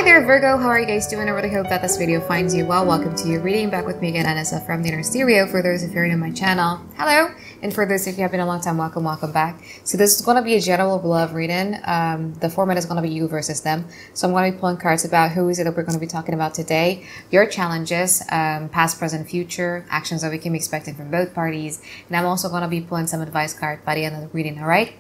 there, Virgo. How are you guys doing? I really hope that this video finds you well. Welcome to your reading. Back with me again, Anisa from the Inner Stereo. For those of you who are new to my channel, hello. And for those of you who have been a long time, welcome back. So this is going to be a general love reading. The format is going to be you versus them. So I'm going to be pulling cards about who is it that we're going to be talking about today, your challenges, past, present, future, actions that we can be expecting from both parties. And I'm also going to be pulling some advice card by the end of the reading, all right?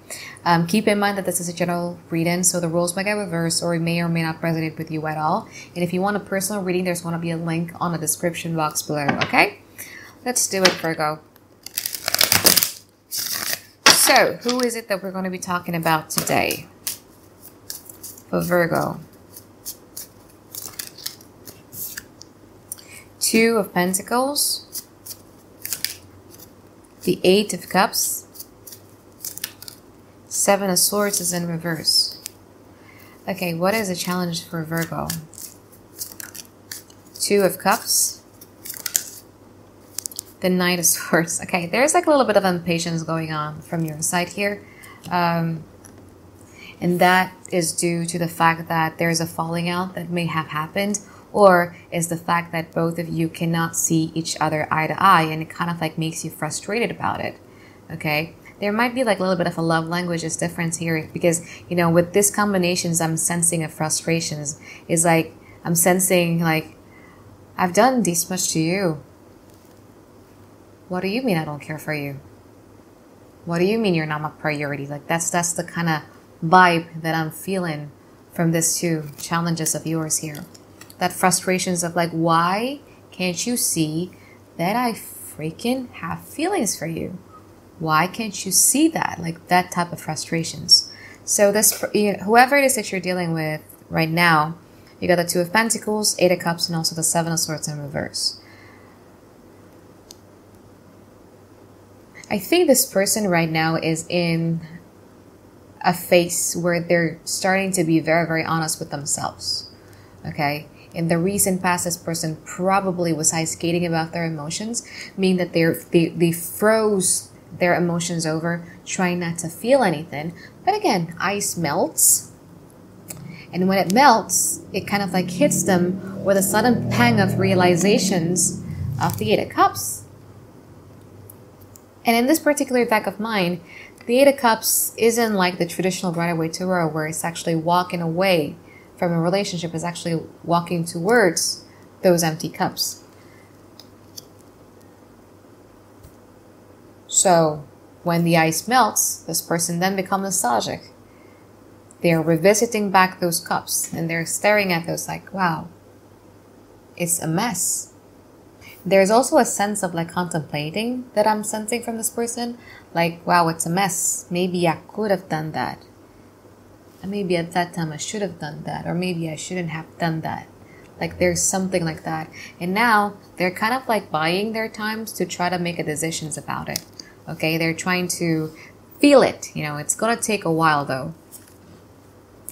Keep in mind that this is a general reading, so the rules might get reversed or may or may not resonate with you at all. And if you want a personal reading, there's going to be a link on the description box below, okay? Let's do it, Virgo. So, who is it that we're going to be talking about today for Virgo? Two of Pentacles, the Eight of Cups, Seven of Swords is in reverse. Okay, what is the challenge for Virgo? Two of Cups, the Knight of Swords. Okay, there's like a little bit of impatience going on from your side here. And that is due to the fact that there's a falling out that may have happened, or is the fact that both of you cannot see each other eye to eye, and it kind of like makes you frustrated about it. Okay, there might be like a little bit of a love languages difference here, because, you know, with these combinations, I'm sensing a frustrations. Is like, I'm sensing like, I've done this much to you. What do you mean I don't care for you? What do you mean you're not my priority? Like that's the kind of vibe that I'm feeling from these two challenges of yours here. That frustrations of like, why can't you see that I freaking have feelings for you? Why can't you see that? Like that type of frustrations. So this, you know, whoever it is that you're dealing with right now, you got the Two of Pentacles, Eight of Cups, and also the Seven of Swords in reverse. I think this person right now is in a phase where they're starting to be very, very honest with themselves. Okay? In the recent past, this person probably was ice skating about their emotions, meaning that they froze their emotions over, trying not to feel anything. But again, ice melts. And when it melts, it kind of like hits them with a sudden pang of realizations of the Eight of Cups. And in this particular deck of mine, the Eight of Cups isn't like the traditional Rider-Waite Tarot, where it's actually walking away from a relationship. It's actually walking towards those empty cups. So when the ice melts, this person then becomes nostalgic. They're revisiting back those cups and they're staring at those like, wow, it's a mess. There's also a sense of like contemplating that I'm sensing from this person. Like, wow, it's a mess. Maybe I could have done that. And maybe at that time I should have done that. Or maybe I shouldn't have done that. Like there's something like that. And now they're kind of like buying their times to try to make a decisions about it. Okay, they're trying to feel it. You know, it's going to take a while though.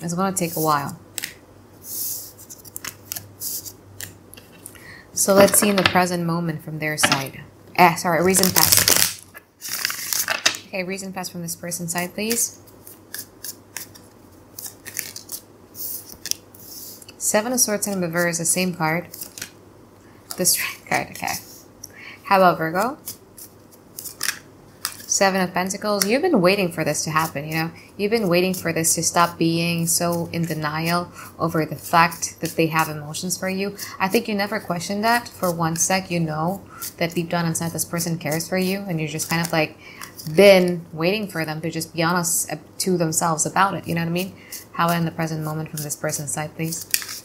It's going to take a while. So let's see in the present moment from their side. Recent past. Okay, recent past from this person's side, please. Seven of Swords in reverse, the same card. The Strength card, okay. How about Virgo? Seven of Pentacles. You've been waiting for this to happen, you know. You've been waiting for this to stop being so in denial over the fact that they have emotions for you. I think you never questioned that for one sec. You know that deep down inside this person cares for you, and you're just kind of like been waiting for them to just be honest to themselves about it. You know what I mean? How in the present moment from this person's side, please?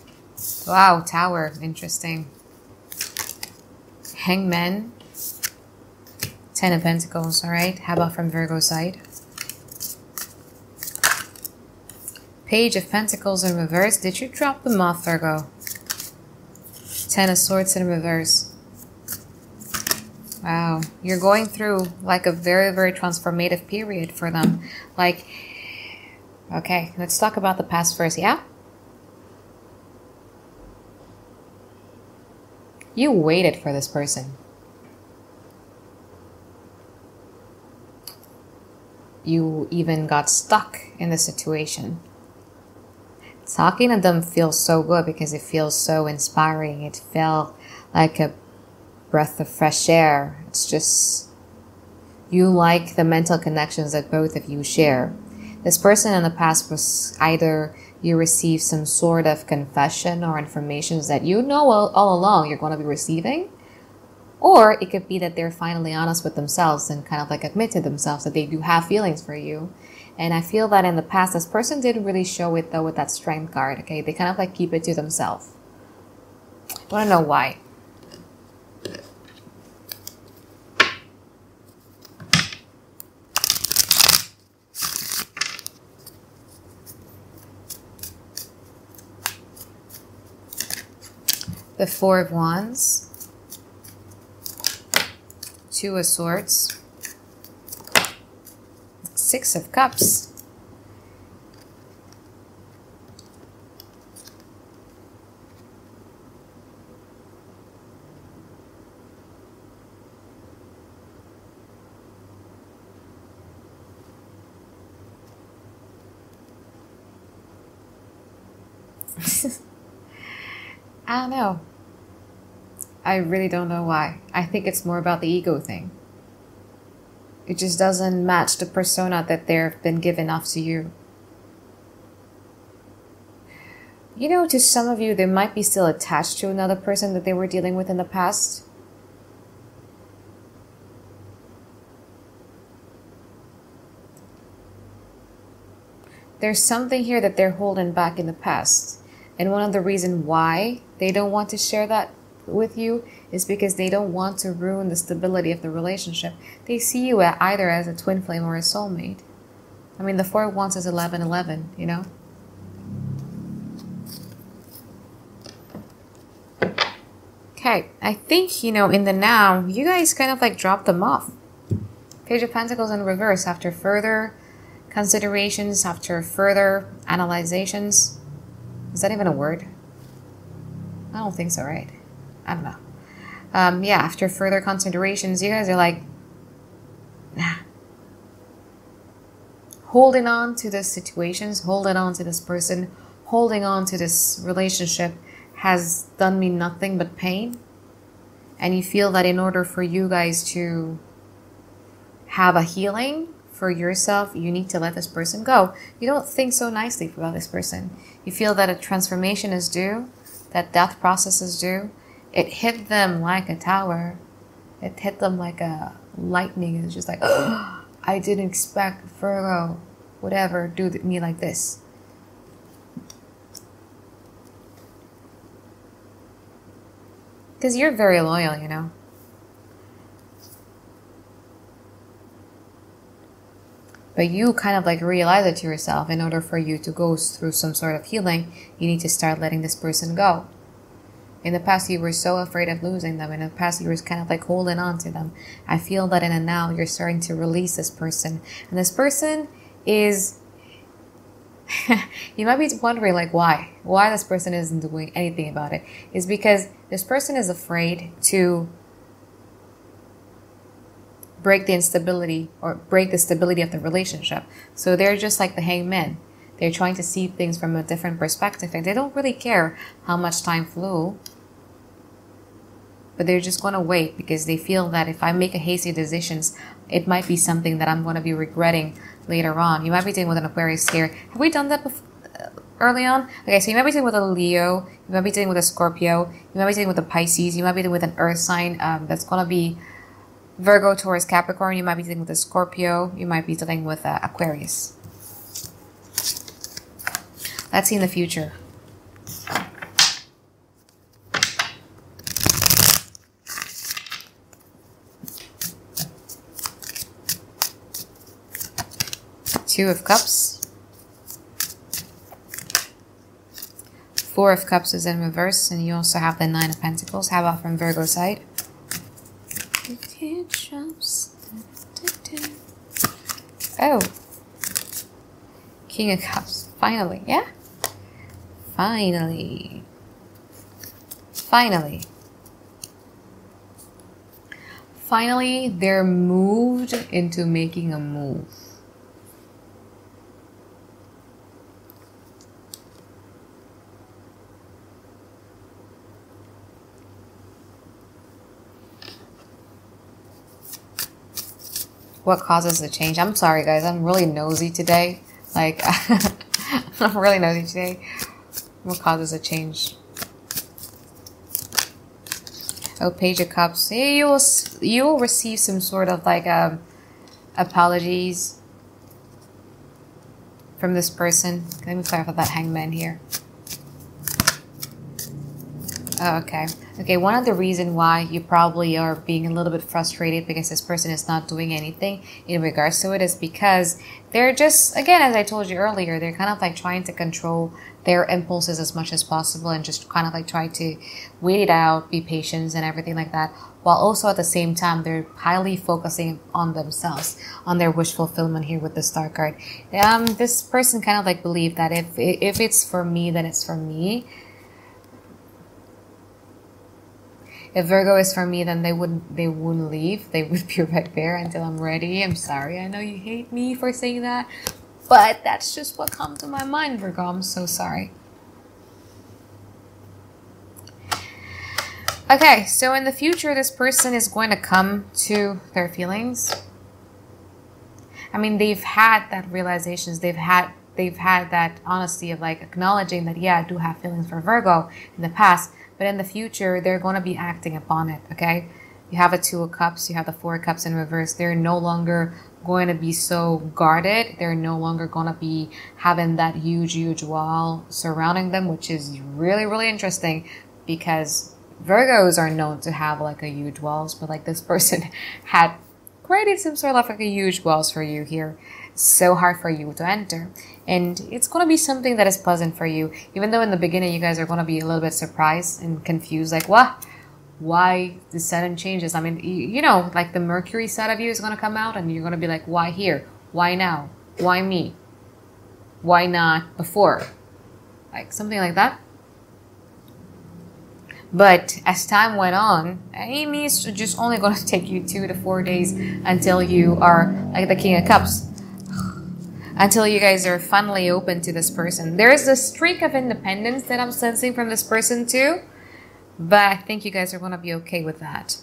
Wow, Tower. Interesting. Hangman. Ten of Pentacles, all right? How about from Virgo's side? Page of Pentacles in reverse. Did you drop them off, Virgo? Ten of Swords in reverse. Wow. You're going through like a very, very transformative period for them. Like, okay, let's talk about the past first, yeah? You waited for this person. You even got stuck in the situation. Talking to them feels so good because it feels so inspiring. It felt like a breath of fresh air. It's just, you like the mental connections that both of you share. This person in the past was either you received some sort of confession or information that you know all along you're going to be receiving. Or it could be that they're finally honest with themselves and kind of like admit to themselves that they do have feelings for you. And I feel that in the past, this person didn't really show it though with that strength card, okay? They kind of like keep it to themselves. I want to know why. The Four of Wands, Two of Swords, Six of Cups, I don't know. I really don't know why. I think it's more about the ego thing. It just doesn't match the persona that they've been given off to you. You know, to some of you, they might be still attached to another person that they were dealing with in the past. There's something here that they're holding back in the past. And one of the reasons why they don't want to share that with you is because they don't want to ruin the stability of the relationship. They see you either as a twin flame or a soulmate. I mean, the Four of Wands is 11-11, you know? Okay, I think, you know, in the now, you guys kind of like dropped them off. Page of Pentacles in reverse after further considerations, after further analyzations. Is that even a word? I don't think so, right? I don't know. Yeah, after further considerations, you guys are like, nah. Holding on to these situations, holding on to this person, holding on to this relationship has done me nothing but pain. And you feel that in order for you guys to have a healing for yourself, you need to let this person go. You don't think so nicely about this person. You feel that a transformation is due, that death process is due. It hit them like a tower. It hit them like a lightning. It's just like, oh, I didn't expect Virgo would ever do me like this. Because you're very loyal, you know. But you kind of like realize it to yourself. In order for you to go through some sort of healing, you need to start letting this person go. In the past, you were so afraid of losing them. In the past, you were kind of like holding on to them. I feel that in a now, you're starting to release this person. And this person is... you might be wondering like why? Why this person isn't doing anything about it. It's because this person is afraid to break the instability or break the stability of the relationship. So they're just like the hangman. They're trying to see things from a different perspective and they don't really care how much time flew. But they're just going to wait because they feel that if I make a hasty decisions, it might be something that I'm going to be regretting later on. You might be dealing with an Aquarius here. Have we done that before, early on? Okay, so you might be dealing with a Leo. You might be dealing with a Scorpio. You might be dealing with a Pisces. You might be dealing with an Earth sign that's going to be Virgo, Taurus, Capricorn. You might be dealing with a Scorpio. You might be dealing with Aquarius. Let's see in the future. Two of Cups. Four of Cups is in reverse, and you also have the Nine of Pentacles. How about from Virgo side? Oh. King of Cups. Finally, yeah? Finally. Finally. Finally, they're moved into making a move. What causes the change? I'm sorry, guys. I'm really nosy today. Like, I'm really nosy today. What causes a change? Oh, Page of Cups. You will receive some sort of like apologies from this person. Let me clarify that Hangman here. Oh, okay. Okay, one of the reasons why you probably are being a little bit frustrated because this person is not doing anything in regards to it is because they're just, again, as I told you earlier, they're kind of like trying to control their impulses as much as possible and just kind of like try to wait it out, be patient and everything like that. While also at the same time, they're highly focusing on themselves, on their wish fulfillment here with the Star card. This person kind of like believe that if it's for me, then it's for me. If Virgo is for me, then they wouldn't leave. They would be right there until I'm ready. I'm sorry. I know you hate me for saying that, but that's just what comes to my mind, Virgo. I'm so sorry. Okay, so in the future, this person is going to come to their feelings. I mean, they've had that realizations. They've had that honesty of like acknowledging that, yeah, I do have feelings for Virgo in the past. But in the future, they're going to be acting upon it, okay? You have a Two of Cups, you have the Four of Cups in reverse. They're no longer going to be so guarded. They're no longer going to be having that huge wall surrounding them, which is really, really interesting because Virgos are known to have like a huge walls, but like this person had created some sort of like a huge walls for you here. So hard for you to enter, and it's going to be something that is pleasant for you, even though in the beginning you guys are going to be a little bit surprised and confused, like what, why the sudden changes. I mean, you know, like the Mercury side of you is going to come out and you're going to be like, why here, why now, why me, why not before, like something like that. But as time went on, Amy is just only going to take you 2 to 4 days until you are like the King of Cups. Until you guys are finally open to this person. There is a streak of independence that I'm sensing from this person too. But I think you guys are going to be okay with that.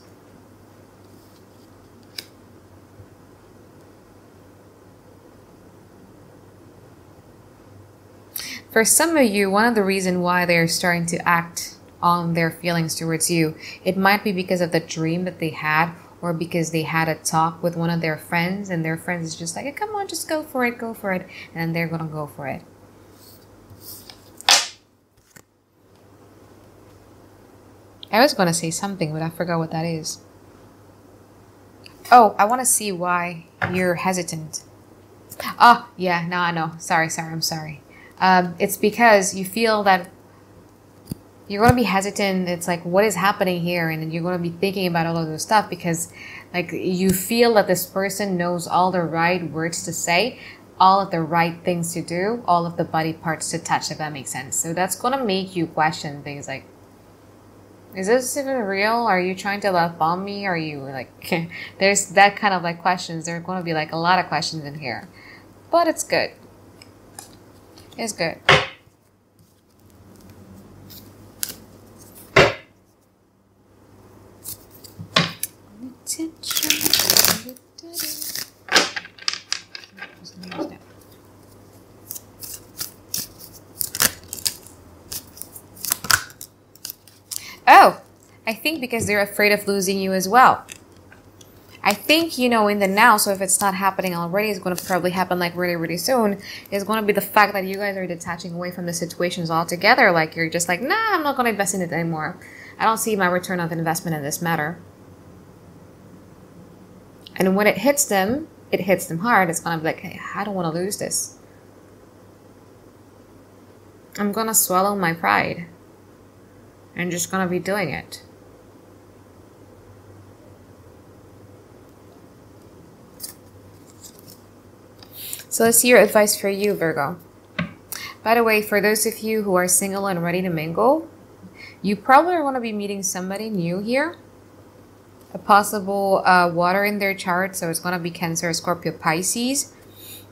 For some of you, one of the reasons why they're starting to act on their feelings towards you, it might be because of the dream that they had, or because they had a talk with one of their friends and their friends is just like, come on, just go for it, and then they're gonna go for it. I was gonna say something, but I forgot what that is. Oh, I want to see why you're hesitant. Oh, yeah, no, I know. Sorry, I'm sorry. It's because you feel that you're going to be hesitant. It's like, what is happening here? And then you're going to be thinking about all of this stuff because like you feel that this person knows all the right words to say, all of the right things to do, all of the body parts to touch, if that makes sense. So that's going to make you question things like, is this even real? Are you trying to love bomb me? Are you like, there's that kind of like questions. There are going to be like a lot of questions in here, but it's good. It's good. Oh, I think because they're afraid of losing you as well. I think, you know, in the now, so if it's not happening already, it's going to probably happen like really, really soon, is going to be the fact that you guys are detaching away from the situations altogether. Like you're just like, nah, I'm not going to invest in it anymore. I don't see my return of investment in this matter. And when it hits them hard. It's going to be like, hey, I don't want to lose this. I'm going to swallow my pride. I'm just going to be doing it. So let's see your advice for you, Virgo. By the way, for those of you who are single and ready to mingle, you probably are going to be meeting somebody new here. A possible water in their chart, so it's going to be Cancer, Scorpio, Pisces.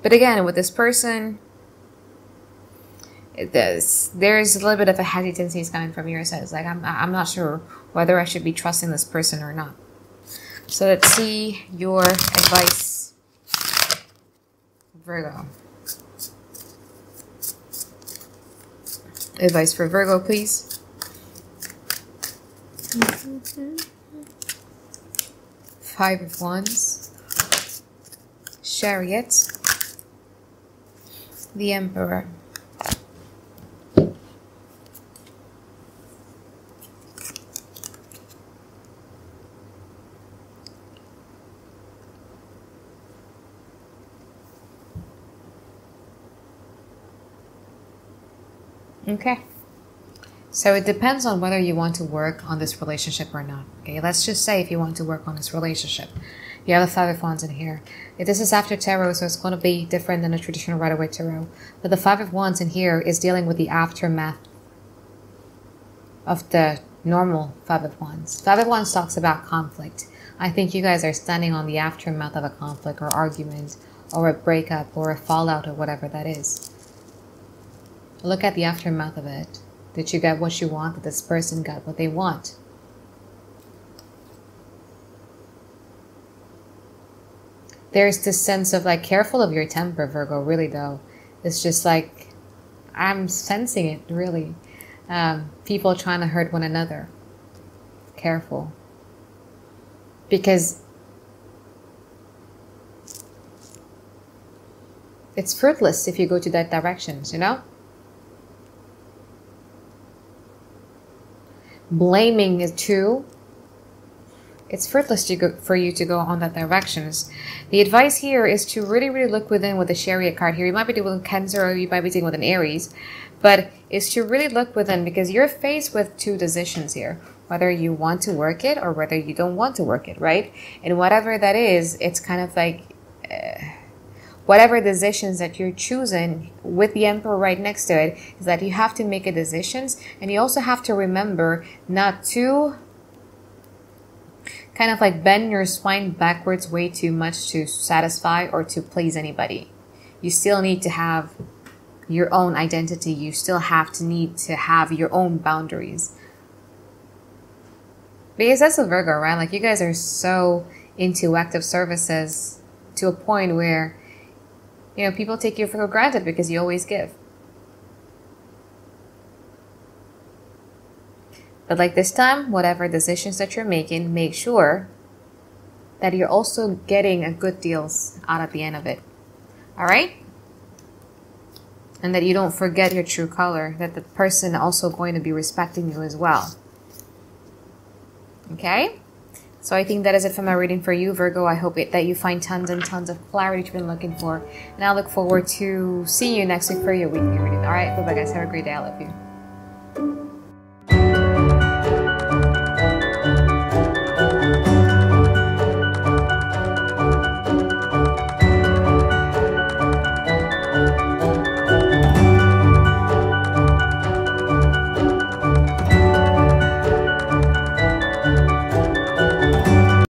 But again, with this person, there's a little bit of a hesitancy coming from your side. It's like, I'm not sure whether I should be trusting this person or not. So let's see your advice Virgo. Advice for Virgo, please. Five of Wands. Chariot. The Emperor. Okay. So it depends on whether you want to work on this relationship or not. Okay, let's just say if you want to work on this relationship. You have the Five of Wands in here. This is after tarot, so it's going to be different than a traditional Rider-Waite tarot. But the Five of Wands in here is dealing with the aftermath of the normal Five of Wands. Five of Wands talks about conflict. I think you guys are standing on the aftermath of a conflict or argument or a breakup or a fallout or whatever that is. Look at the aftermath of it. Did you get what you want? Did this person got what they want? There's this sense of like, careful of your temper, Virgo, really though. It's just like, I'm sensing it, really. People trying to hurt one another. Careful. Because it's fruitless if you go to that direction, you know? Blaming it too. It's fruitless for you to go on that directions. The advice here is to really, really look within with the Chariot card here. You might be dealing with Cancer or you might be dealing with an Aries. But it's to really look within because you're faced with two decisions here. Whether you want to work it or whether you don't want to work it, right? And whatever that is, it's kind of like... whatever decisions that you're choosing with the Emperor right next to it is that you have to make a decisions, and you also have to remember not to kind of like bend your spine backwards way too much to satisfy or to please anybody. You still need to have your own identity. You still need to have your own boundaries. Because that's a Virgo, right? Like you guys are so into active services to a point where you know, people take you for granted because you always give. But like this time, whatever decisions that you're making, make sure that you're also getting a good deals out at the end of it. All right? And that you don't forget your true color, that the person also going to be respecting you as well. Okay? So I think that is it for my reading for you, Virgo. I hope that you find tons and tons of clarity you've been looking for. And I look forward to seeing you next week for your weekly reading. All right, bye-bye, guys. Have a great day. I love you.